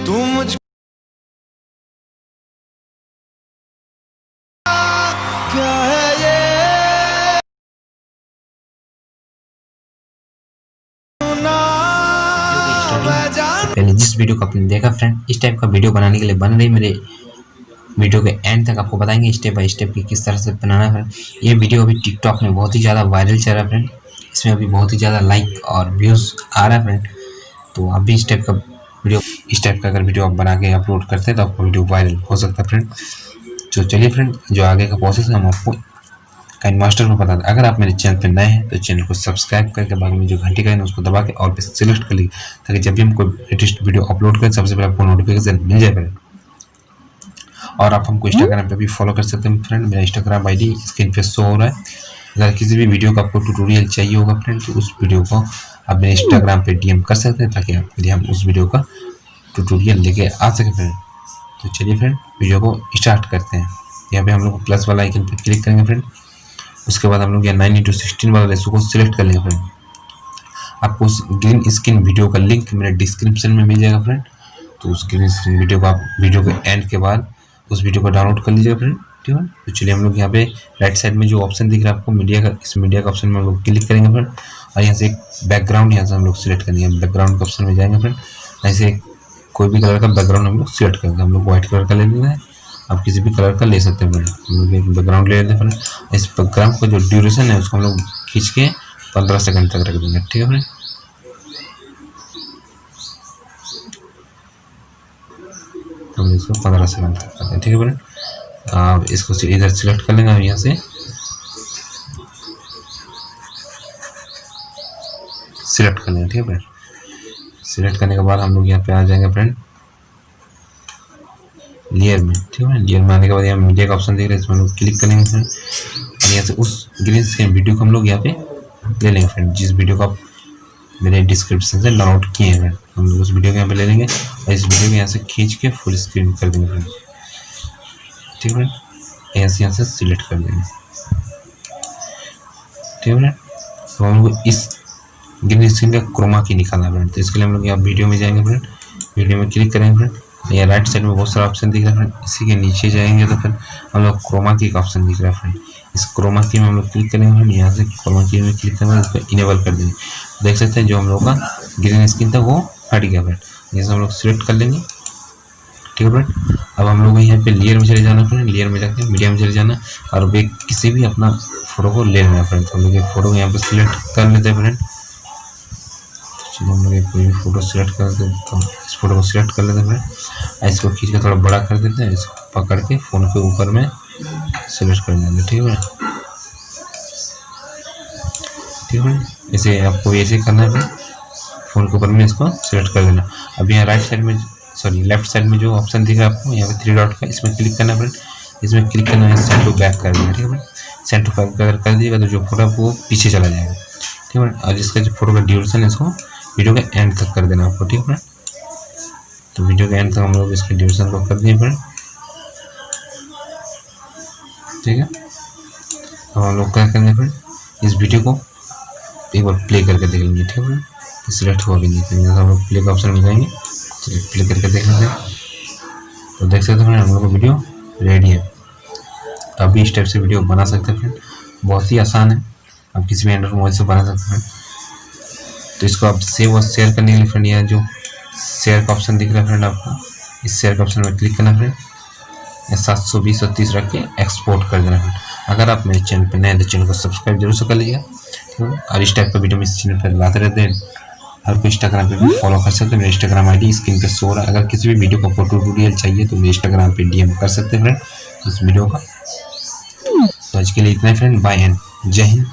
तुम मुझको क्या है ये पहले जिस वीडियो को आपने देखा फ्रेंड, इस टाइप का वीडियो बनाने के लिए बन रही मेरे वीडियो के एंड तक आपको बताएंगे स्टेप बाय स्टेप कि किस तरह से बनाना है फ्रेंड। ये वीडियो अभी टिकटॉक में बहुत ही ज़्यादा वायरल चल रहा है फ्रेंड, इसमें अभी बहुत ही ज़्यादा लाइक और व्यूज़ आ रहा है फ्रेंड। तो आप भी इस टाइप का अगर वीडियो आप बना के अपलोड करते हैं तो आपका वीडियो वायरल हो सकता है फ्रेंड। तो चलिए फ्रेंड, जो आगे का प्रोसेस है हम आपको काइनमास्टर में बता दें। अगर आप मेरे चैनल पर नए हैं तो चैनल को सब्सक्राइब करके बाद में जो घंटी का है उसको दबा के और पे सिलेक्ट कर लीजिए, ताकि जब भी हम कोई लेटेस्ट वीडियो अपलोड करें सबसे पहले आपको नोटिफिकेशन मिल जाए फ्रेंड। और आप हमको इंस्टाग्राम पे भी फॉलो कर सकते हैं फ्रेंड, मेरा इंस्टाग्राम आईडी स्क्रीन पे शो हो रहा है। अगर किसी भी वीडियो का आपको ट्यूटोरियल चाहिए होगा फ्रेंड तो उस वीडियो को आप मेरे इंस्टाग्राम पे डीएम कर सकते हैं, ताकि आपके लिए हम उस वीडियो का ट्यूटोरियल लेके आ सकें फ्रेंड। तो चलिए फ्रेंड, वीडियो को स्टार्ट करते हैं। यहाँ पे हम लोग प्लस वाला आइकन पे क्लिक करेंगे फ्रेंड। उसके बाद हम लोग यहाँ 9:16 वाला रेशो को सिलेक्ट कर लेंगे फ्रेंड। आपको उस ग्रीन स्क्रीन वीडियो का लिंक मेरे डिस्क्रिप्शन में मिल जाएगा फ्रेंड। तो उस ग्रीन स्क्रीन वीडियो को आप वीडियो के एंड के बाद उस वीडियो को डाउनलोड कर लीजिएगा फ्रेंड, ठीक है। तो चलिए हम लोग यहाँ पे राइट साइड में जो ऑप्शन दिख रहा है आपको मीडिया का, इस मीडिया का ऑप्शन में हम लोग क्लिक करेंगे फ्रेंड। और यहाँ से एक बैकग्राउंड यहाँ से हम लोग सिलेक्ट करेंगे, बैकग्राउंड के ऑप्शन में जाएंगे फ्रेंड। ऐसे कोई भी कलर का बैकग्राउंड हम लोग सिलेक्ट करेंगे। हम लोग व्हाइट कलर का ले लेना है, आप किसी भी कलर का ले सकते हैं फ्रेंड। हम लोग एक बैकग्राउंड ले लेते हैं फ्रेंड। इस बैकग्राउंड का जो ड्यूरेशन है उसको हम लोग खींच के 15 सेकंड तक रख देंगे, ठीक है फ्रेंड। हम इसको 15 सेकंड तक करते हैं, ठीक है फ्रेंड। आप इसको इधर सिलेक्ट कर लेंगे, यहाँ से सिलेक्ट कर लेंगे, ठीक है फ्रेंड। सिलेक्ट करने के बाद हम लोग यहाँ पे आ जाएंगे फ्रेंड लेयर में, ठीक है। लेयर में आने के बाद यहाँ मीडिया का ऑप्शन देख रहे हैं, इसमें हम लोग क्लिक करेंगे फ्रेंड। और यहाँ से उस ग्रीन स्क्रीन वीडियो को हम लोग यहाँ पे ले लेंगे फ्रेंड, जिस वीडियो को आप मेरे डिस्क्रिप्शन से डाउनलोड किए हैं फ्रेंड। हम लोग उस वीडियो को यहाँ पे ले लेंगे और इस वीडियो को यहाँ से खींच के फुल स्क्रीन कर देंगे फ्रेंड, ठीक है फ्रेंड। यहाँ से सिलेक्ट कर देंगे, ठीक है फ्रेंड। तो हम लोग इस ग्रीन स्क्रीन का क्रोमा की निकालना है फ्रेंड। तो इसके लिए हम लोग यहाँ वीडियो में जाएंगे फ्रेंड, वीडियो में क्लिक करेंगे फ्रेंड। यहाँ राइट साइड में बहुत सारा ऑप्शन दिख रहा है फ्रेंड, इसी के नीचे जाएंगे तो फिर हम लोग क्रोमा की का ऑप्शन दिख रहा है फ्रेंड। इस क्रोमा की में हम लोग क्लिक करेंगे फ्रेंड। यहाँ से क्रोमा की में क्लिक करेंगे, उसको इनेबल कर देंगे। देख सकते हैं जो हम लोग का ग्रीन स्क्रीन था वो हट गया फ्रेंड। जैसे हम लोग सिलेक्ट कर लेंगे, ठीक है फ्रेंड। अब हम लोग यहाँ पे लेयर में चले जाना फ्रेंड, लेयर में जाके मीडिया में चले जाना और वे किसी भी अपना फोटो को ले लेना फ्रेंड। तो हम लोग एक फोटो यहाँ पे सिलेक्ट कर लेते हैं फ्रेंड। चलिए हम लोग कोई भी फोटो सिलेक्ट कर देते हैं, तो इस फोटो को सिलेक्ट कर लेते हैं फ्रेंड। इसको खींच के थोड़ा बड़ा कर देते हैं, इसको पकड़ के फ़ोन के ऊपर में सिलेक्ट कर देंगे, ठीक है, ठीक है। ऐसे आपको ऐसे करना है फ्रेंड, फ़ोन के ऊपर में इसको सिलेक्ट कर देना। अब यहाँ राइट साइड में लेफ्ट साइड में जो ऑप्शन दिख रहा है आपको यहाँ पे 3 डॉट का, इसमें क्लिक करना है फ्रेंड। इसमें क्लिक करना है, सेंड टू बैक कर देना, ठीक है फ्रेंड। सेंड टू बैक अगर कर दीजिएगा तो जो फोटो वो पीछे चला जाएगा, ठीक है। और इसका जो फोटो का ड्यूरेशन है इसको वीडियो के एंड तक कर देना आपको, ठीक है। तो वीडियो के एंड तक हम लोग इसके ड्यूरेशन को कर दिए फ्रेंड, ठीक है। अब हम लोग क्या करेंगे फ्रेंड, इस वीडियो को एक बार प्ले करके देख लेंगे, ठीक है फ्रेंड। सिलेक्ट हुआ भी नहीं, तो हम लोग प्ले का ऑप्शन में जाएंगे, चलिए प्ले करके देख लेते हैं। तो देख सकते हैं हम लोग का वीडियो रेडी है। तो अभी इस टाइप से वीडियो बना सकते हैं फ्रेंड, बहुत ही आसान है, आप किसी भी एंड्रॉइड मोबाइल से बना सकते हैं। तो इसको आप सेव और शेयर करने के लिए फ्रेंड यहाँ जो शेयर का ऑप्शन दिख रहा है फ्रेंड आपको, इस शेयर का ऑप्शन में क्लिक करना फ्रेंड। 720 और 30 रख के एक्सपोर्ट कर देना फ्रेंड। अगर आप मेरे चैनल पर नए हैं तो चैनल को सब्सक्राइब जरूर से कर लीजिएगा, ठीक है। और इस टाइप का वीडियो में इस चैनल पर लाते रहते हैं। हर कोई इंस्टाग्राम पे भी फॉलो कर सकते हैं, मेरा इंस्टाग्राम आईडी स्क्रीन पे शो हो रहा है। अगर किसी भी वीडियो का ट्यूटोरियल चाहिए तो मेरे इंस्टाग्राम पे डीएम कर सकते हैं फ्रेंड इस वीडियो का। तो आज के लिए इतना है फ्रेंड, बाय एंड जय हिंद।